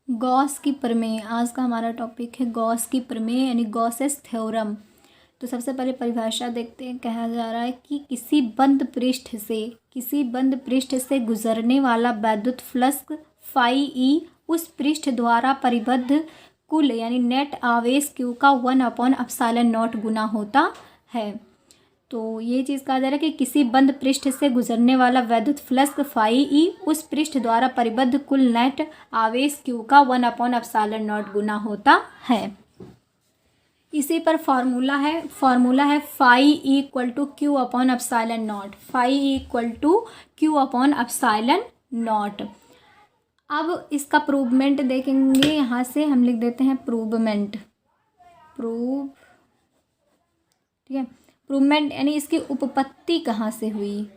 Gauss की प्रमेय। आज का हमारा टॉपिक है गॉस की प्रमेय यानी गॉसेस थ्योरम। तो सबसे पहले परिभाषा देखते हैं। कहा जा रहा है कि किसी बंद पृष्ठ से गुजरने वाला वैद्युत फ्लक्स फाई ई उस पृष्ठ द्वारा परिबद्ध कुल यानी नेट आवेश Q का 1/ε0 गुना होता है। तो ये चीज़ कहा जा रहा है कि किसी बंद पृष्ठ से गुजरने वाला वैद्युत फ्लक्स फाई ई उस पृष्ठ द्वारा परिबद्ध कुल नेट आवेश Q का 1/ε0 गुना होता है। इसी पर फॉर्मूला है phi E equal to Q/ε0। Phi E equal to Q/ε0। अब इसका प्रूवमेंट देखेंगे। यहाँ से हम लिख देते हैं प्रूवमेंट। ठीक है, प्रूवमेंट यानी इसकी उपपत्ति कहाँ से हुई।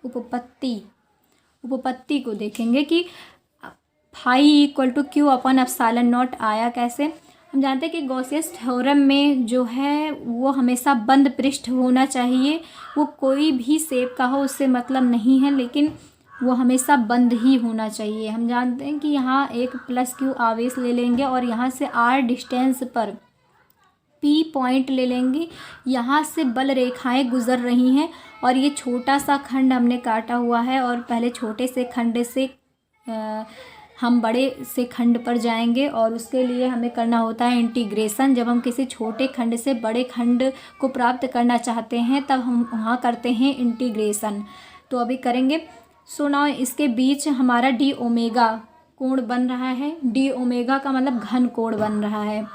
उपपत्ति को देखेंगे कि फाई इक्वल टू Q/ε0 आया कैसे। हम जानते हैं कि गॉसियस थ्योरम में जो है वो हमेशा बंद पृष्ठ होना चाहिए। वो कोई भी शेप का हो उससे मतलब नहीं है, लेकिन वो हमेशा बंद ही होना चाहिए। हम जानते हैं कि यहाँ एक +Q आवेश ले लेंगे और यहाँ से R डिस्टेंस पर P पॉइंट ले लेंगे। यहाँ से बल रेखाएं गुजर रही हैं और ये छोटा सा खंड हमने काटा हुआ है और पहले छोटे से खंड से हम बड़े से खंड पर जाएंगे और उसके लिए हमें करना होता है इंटीग्रेशन। जब हम किसी छोटे खंड से बड़े खंड को प्राप्त करना चाहते हैं तब हम वहाँ करते हैं इंटीग्रेशन। तो अभी करेंगे। सो नाउ इसके बीच हमारा डी ओमेगा कोण बन रहा है। डी ओमेगा का मतलब घन कोण बन रहा है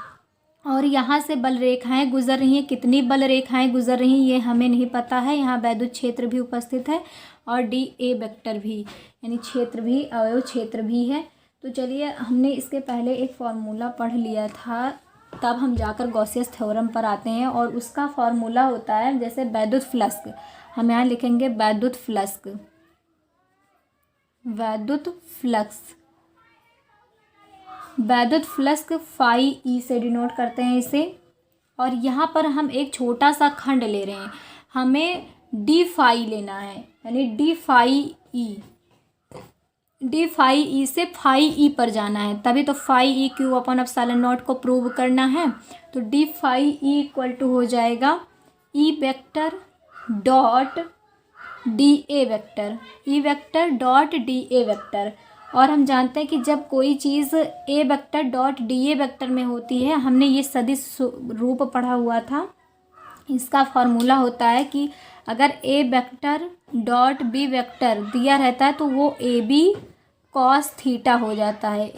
और यहाँ से बल रेखाएं गुजर रही हैं। कितनी बल रेखाएं गुजर रही हैं ये हमें नहीं पता है। यहाँ वैद्युत क्षेत्र भी उपस्थित है और डी ए वेक्टर भी यानी क्षेत्र भी अवयव क्षेत्र भी है। तो चलिए, हमने इसके पहले एक फार्मूला पढ़ लिया था, तब हम जाकर गॉसियस थ्योरम पर आते हैं और उसका फार्मूला होता है जैसे वैद्युत फ्लक्स। हम यहाँ लिखेंगे वैद्युत फ्लक्स फाई ई से डिनोट करते हैं इसे। और यहाँ पर हम एक छोटा सा खंड ले रहे हैं, हमें डी फाई लेना है यानी डी फाई ई से फाई ई पर जाना है, तभी तो फाई ई Q/ε0 को प्रूव करना है। तो D phi E equal to हो जाएगा E vector dot D A vector. और हम जानते हैं कि जब कोई चीज़ A vector dot D A vector में होती है, हमने ये सदिश रूप पढ़ा हुआ था। इसका फॉर्मूला होता है कि अगर ए वेक्टर डॉट बी वेक्टर दिया रहता है तो वो ए बी कॉस थीटा हो जाता है।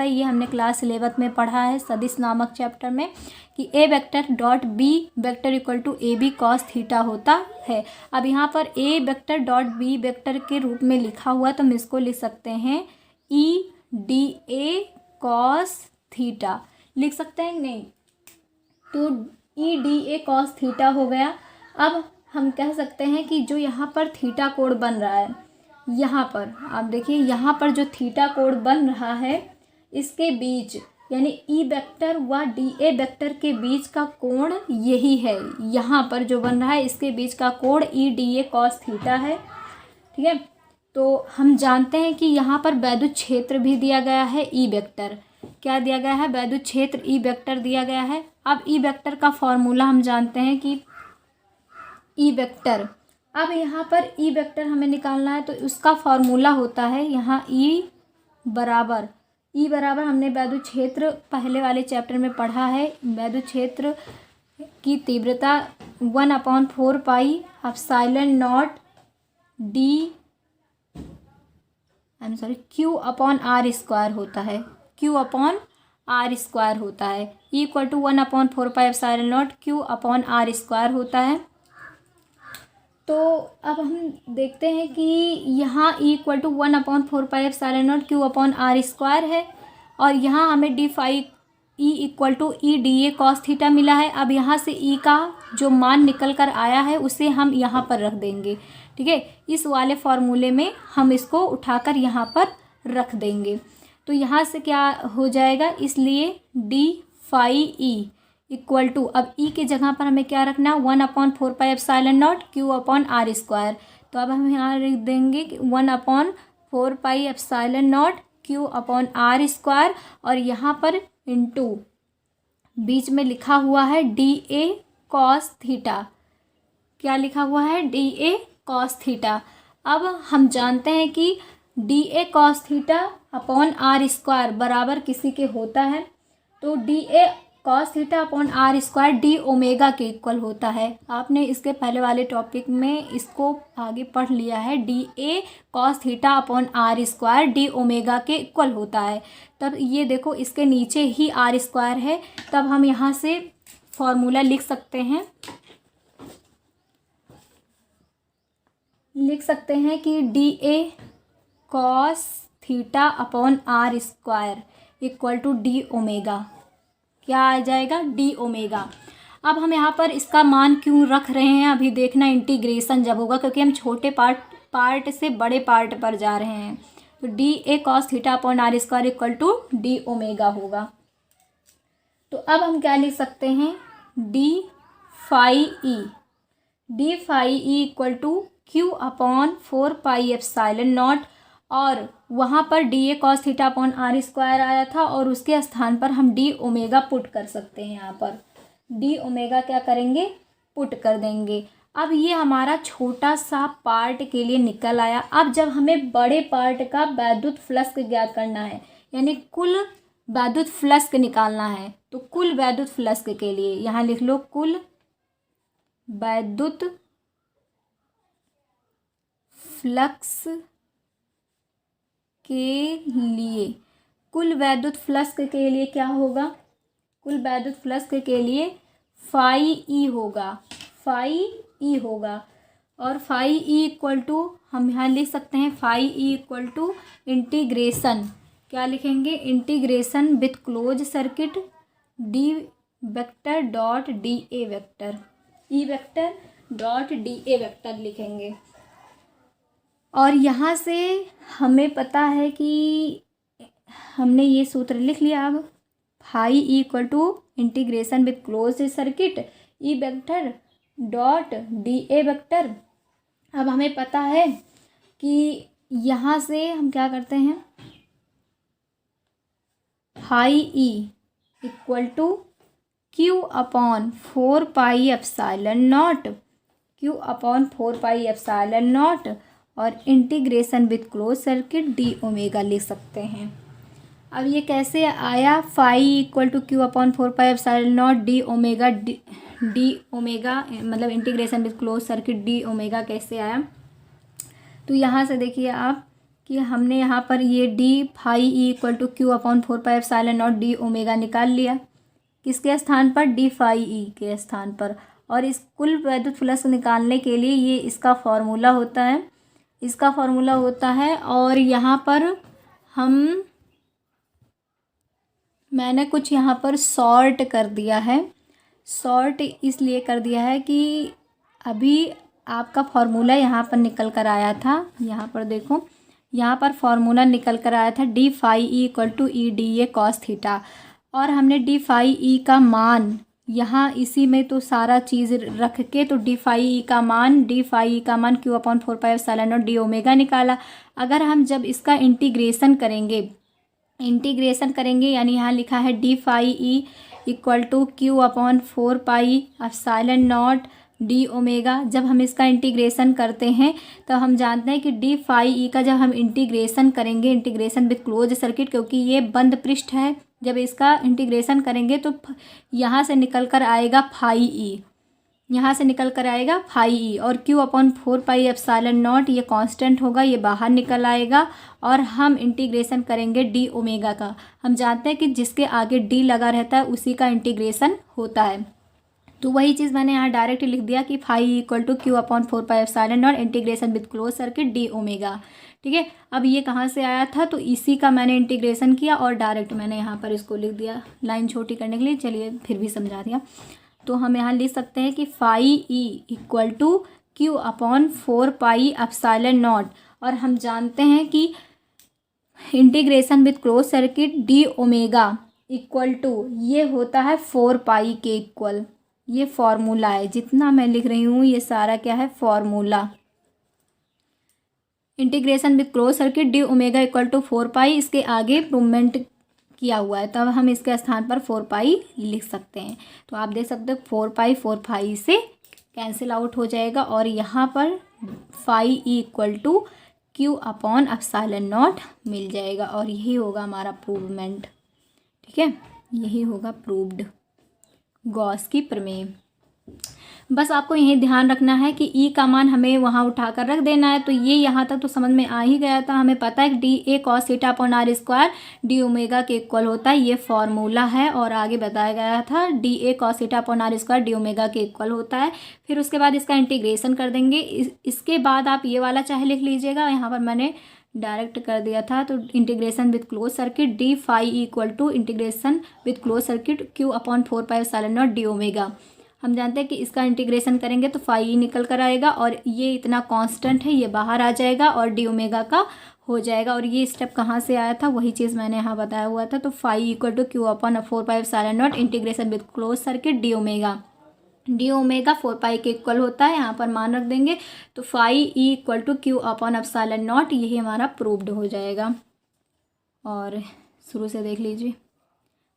ये हमने क्लास 11 में पढ़ा है सदिश नामक चैप्टर में कि A vector dot B vector equal to A B cos theta होता है। अब यहाँ पर A vector dot B vector के रूप में लिखा हुआ तो हम इसको लिख सकते हैं E D A cos theta लिख सकते हैं नहीं, तो E D A cos theta हो गया। अब हम कह सकते हैं कि जो यहाँ पर थीटा कोण बन रहा है, यहाँ पर आप देखिए, यहाँ पर जो थीटा कोण बन रहा है इसके बीच यानी ई वेक्टर व डी ए वेक्टर के बीच का कोण यही है। यहाँ पर जो बन रहा है इसके बीच का कोण E D A cos theta है। ठीक है, तो हम जानते हैं कि यहाँ पर वैद्युत क्षेत्र भी दिया गया है ई वेक्टर। क्या दिया गया है? वैद्युत क्षेत्र ई वेक्टर दिया गया है। अब ई वेक्टर का फॉर्मूला हम जानते हैं कि ई वेक्टर, अब यहाँ पर ई वेक्टर हमें निकालना है तो उसका फॉर्मूला होता है यहाँ ई बराबर हमने वैद्युत क्षेत्र पहले वाले चैप्टर में पढ़ा है। वैद्युत क्षेत्र की तीव्रता 1/4 पाई ε0 डी Q/r स्क्वायर होता है। Q/r होता है equal to 1/4 pi ε0 Q/r square होता है। तो अब हम देखते हैं कि यहाँ E equal to 1/4 pi ε0 Q/r square है और यहाँ हमें D phi E equal to E D A cos theta मिला है। अब यहाँ से E का जो मान निकल कर आया है उसे हम यहाँ पर रख देंगे। ठीक है, इस वाले फॉर्मूले में हम इसको उठाकर यहाँ पर रख देंगे। तो यहाँ से क्या हो जाएगा, इसलिए d phi E equal to, अब ई के जगह पर हमें क्या रखना है 1/4 पाई ε0 Q/r स्क्वायर। तो अब हम यहाँ लिख देंगे कि 1/4 pi ε0 Q upon are square और यहाँ पर इंटू बीच में लिखा हुआ है डी ए कॉस थीटा। क्या लिखा हुआ है? D A cos theta. अब हम जानते हैं कि d A cos theta upon are square बराबर किसी के होता है, तो D A cos theta upon are square d omega के इक्वल होता है। आपने इसके पहले वाले टॉपिक में इसको आगे पढ़ लिया है। D A cos theta upon are square d omega के इक्वल होता है। तब ये देखो इसके नीचे ही आर स्क्वायर है, तब हम यहाँ से फॉर्मूला लिख सकते हैं। लिख सकते हैं कि d A cos theta upon are square equal to D omega. क्या आ जाएगा? D omega. अब हम यहाँ पर इसका मान क्यों रख रहे हैं अभी देखना इंटीग्रेशन जब होगा, क्योंकि हम छोटे पार्ट से बड़े पार्ट पर जा रहे हैं। तो D A cos theta upon are square equal to D omega होगा। तो अब हम क्या लिख सकते हैं? D phi E. D phi E equal to Q upon 4πε0, और वहाँ पर D A cos theta upon are square आया था और उसके स्थान पर हम डी ओमेगा पुट कर सकते हैं। यहाँ पर डी ओमेगा क्या करेंगे? पुट कर देंगे। अब ये हमारा छोटा सा पार्ट के लिए निकल आया। अब जब हमें बड़े पार्ट का वैद्युत फ्लक्स ज्ञात करना है, यानी कुल वैद्युत फ्लक्स निकालना है, तो कुल वैद्युत फ्लक्स के लिए यहाँ लिख लो कुल वैद्युत फ्लक्स के लिए, कुल वैद्युत फ्लक्स के लिए क्या होगा? कुल वैद्युत फ्लक्स के लिए फाई ई होगा। फाई ई होगा और फाई ई इक्वल टू हम यहाँ लिख सकते हैं phi E equal to integration. क्या लिखेंगे? Integration with close circuit d vector dot D A vector, E vector dot D A vector लिखेंगे। और यहाँ से हमें पता है कि हमने ये सूत्र लिख लिया। अब phi E equal to integration with close circuit E vector dot D A vector. अब हमें पता है कि यहाँ से हम क्या करते हैं? Phi E equal to Q upon 4πε0, Q upon 4πε0 और integration with close circuit D omega लिख सकते हैं। अब ये कैसे आया? Phi equal to Q upon 4πε0 D omega, D omega मतलब integration with close circuit D omega कैसे आया? तो यहाँ से देखिए आप कि हमने यहाँ पर ये D phi E equal to Q upon 4πε0 D omega निकाल लिया। किसके स्थान पर? डी फाई ई के स्थान पर। और इस कुल वैद्युत फ्लक्स निकालने के लिए ये इसका फॉर्मूला होता है, इसका फॉर्मूला होता है। और यहाँ पर मैंने कुछ यहाँ पर शॉर्ट कर दिया है। शॉर्ट इसलिए कर दिया है कि अभी आपका फॉर्मूला यहाँ पर निकल कर आया था। यहाँ पर देखो, यहाँ पर फॉर्मूला निकल कर आया था d phi E equal to E D A cos theta, और हमने डी फाई ई का मान यहाँ इसी में तो सारा चीज़ रख के तो डी फाई ई का मान क्यू अपॉन 4πε0 डी ओमेगा निकाला। अगर हम जब इसका इंटीग्रेशन करेंगे यानी यहाँ लिखा है D phi E equal to Q upon 4πε0 D omega. जब हम इसका इंटीग्रेशन करते हैं तो हम जानते हैं कि डी फाई ई का जब हम इंटीग्रेशन करेंगे, इंटीग्रेशन विथ क्लोज सर्किट, क्योंकि ये बंद पृष्ठ है, जब इसका इंटीग्रेशन करेंगे तो यहाँ से निकल कर आएगा फाई ई, यहाँ से निकल कर आएगा फाई ई, और क्यू अपॉन 4πε0 ये कांस्टेंट होगा, ये बाहर निकल आएगा। और हम इंटीग्रेशन करेंगे डी ओमेगा का। हम जानते हैं कि जिसके आगे डी लगा रहता है उसी का इंटीग्रेशन होता है, तो वही चीज़ मैंने यहाँ डायरेक्ट लिख दिया कि phi equal to Q upon 4πε0 integration with close circuit D omega. ठीक है, अब ये कहाँ से आया था? तो इसी का मैंने इंटीग्रेशन किया और डायरेक्ट मैंने यहाँ पर इसको लिख दिया लाइन छोटी करने के लिए। चलिए फिर भी समझा दिया। तो हम यहाँ लिख सकते हैं कि phi E equal to Q upon 4πε0, और हम जानते हैं कि integration with close circuit D omega equal to ये होता है 4π के इक्वल। ये फॉर्मूला है, जितना मैं लिख रही हूँ ये सारा क्या है? Formula. Integration with close circuit D omega equal to 4 pi, इसके आगे प्रूवमेंट किया हुआ है तब हम इसके स्थान पर 4 पाई लिख सकते हैं। तो आप देख सकते हो 4 पाई से कैंसिल आउट हो जाएगा और यहाँ पर phi equal to Q upon epsilon naught मिल जाएगा और यही होगा हमारा प्रूवमेंट। ठीक है, यही होगा प्रूव्ड गॉस की प्रमेय। बस आपको यही ध्यान रखना है कि ई का मान हमें वहाँ उठाकर रख देना है। तो ये यहाँ तक तो समझ में आ ही गया था। हमें पता है कि d A cos theta upon are square d omega के इक्वल होता है, ये फॉर्मूला है। और आगे बताया गया था d A cos theta upon are square d omega के इक्वल होता है। फिर उसके बाद इसका इंटीग्रेशन कर देंगे। इसके बाद आप ये वाला चाहे लिख लीजिएगा, यहाँ पर मैंने डायरेक्ट कर दिया था। तो integration with close circuit d phi equal to integration with close circuit q upon 4 pi epsilon naught d omega. हम जानते हैं कि इसका इंटीग्रेशन करेंगे तो फाई निकल कर आएगा और ये इतना कांस्टेंट है, ये बाहर आ जाएगा और डी ओमेगा का हो जाएगा। और ये स्टेप कहाँ से आया था, वही चीज़ मैंने यहाँ बताया हुआ था। तो phi equal to Q upon 4 pi epsilon not integration with close circuit D omega 4 pi के इक्वल होता है। यहाँ पर मान रख देंगे तो phi equal to Q upon epsilon not, यही हमारा प्रूव्ड हो जाएगा। और शुरू से देख लीजिए,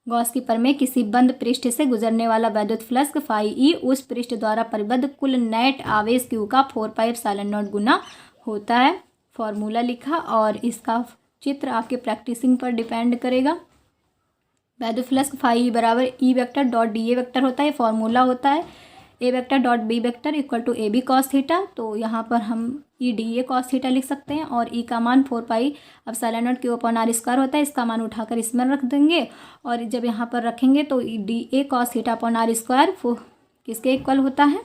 गॉस की प्रमेय किसी बंद पृष्ठ से गुजरने वाला वैद्युत फ्लक्स फाई ई उस पृष्ठ द्वारा परिबद्ध कुल नेट आवेश क्यू का 4 पाई एप्सिलॉन नॉट गुना होता है। फॉर्मूला लिखा और इसका चित्र आपके प्रैक्टिसिंग पर डिपेंड करेगा। वैद्युत फ्लक्स फाई बराबर E vector dot D A vector होता है, फॉर्मूला होता है A vector dot B vector equal to A B cos theta. तो यहाँ पर हम E D A cos theta लिख सकते हैं और ई का मान 4 pi epsilon naught Q upon are square होता है, इसका मान उठाकर इसमें रख देंगे। और जब यहाँ पर रखेंगे तो D A cos theta upon are square किसके इक्वल होता है,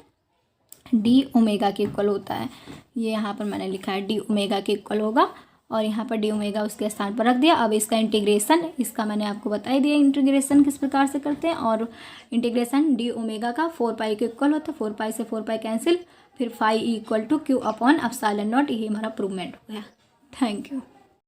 डी ओमेगा के इक्वल होता है। ये यहाँ पर मैंने लिखा है डी ओमेगा के इक्वल होगा और यहाँ पर डी ओमेगा उसके स्थान पर रख दिया। अब इसका इंटीग्रेशन, इसका मैंने आपको बता ही दिया इंटीग्रेशन किस प्रकार से करते हैं। और इंटीग्रेशन डी ओमेगा का 4 पाई के इक्वल होता है, 4 पाई से 4 पाई कैंसिल, फिर phi equal to Q upon epsilon not, यही हमारा प्रूवमेंट हो गया। Thank you.